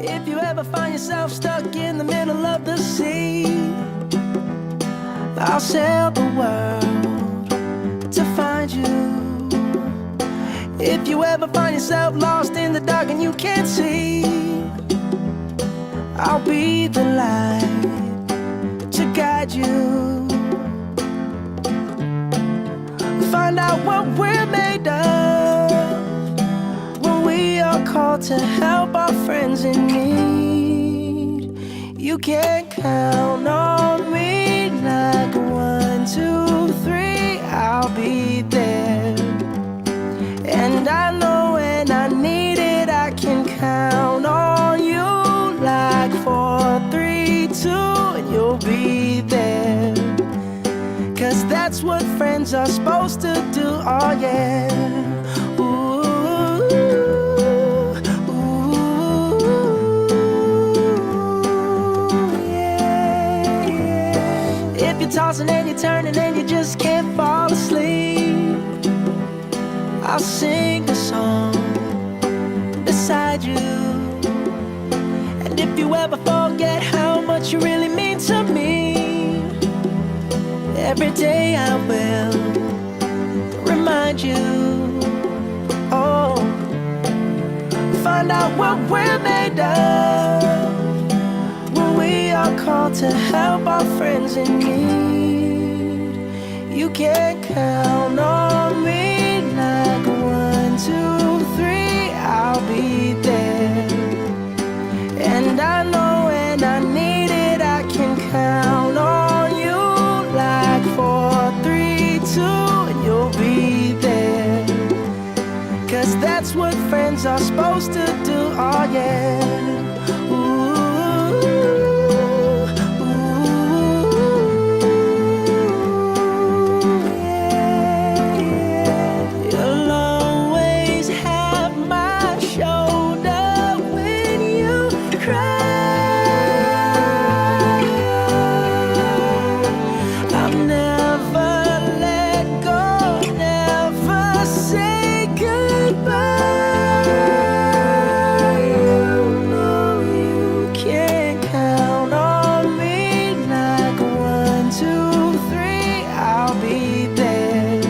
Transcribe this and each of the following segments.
If you ever find yourself stuck in the middle of the sea, I'll sail the world to find you. If you ever find yourself lost in the dark and you can't see, I'll be the light to guide you. Find out what we're made of when we are called to help our friends in need. You can count on me like 1, 2, 3, I'll be there. And I know when I need it, I can count on you like 4, 3, 2, and you'll be there. 'Cause that's what friends are supposed to do, oh yeah. Ooh, ooh, yeah, yeah. If you're tossing and you're turning and you just can't fall asleep, I'll sing a song beside you. And if you ever forget how much you really mean to me, every day I will remind you. Oh, find out what we're made of when we are called to help our friends in need. You can count on me like 1, 2, 3, I'll be there. And I know when I need it, I can count on you like 4, 3, 2, and you'll be there. 'Cause that's what friends are supposed to do, oh yeah. Ooh, ooh, yeah, yeah. You'll always have my shoulder when you cry. I'll never let go, never say goodbye. You know you can count on me like 1, 2, 3, I'll be there.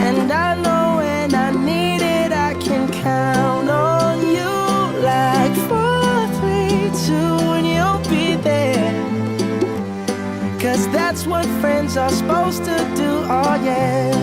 And I know when I need it, I can count on you like 4, 3, 2, and you'll be there. 'Cause that's what friends are supposed to do, oh yeah.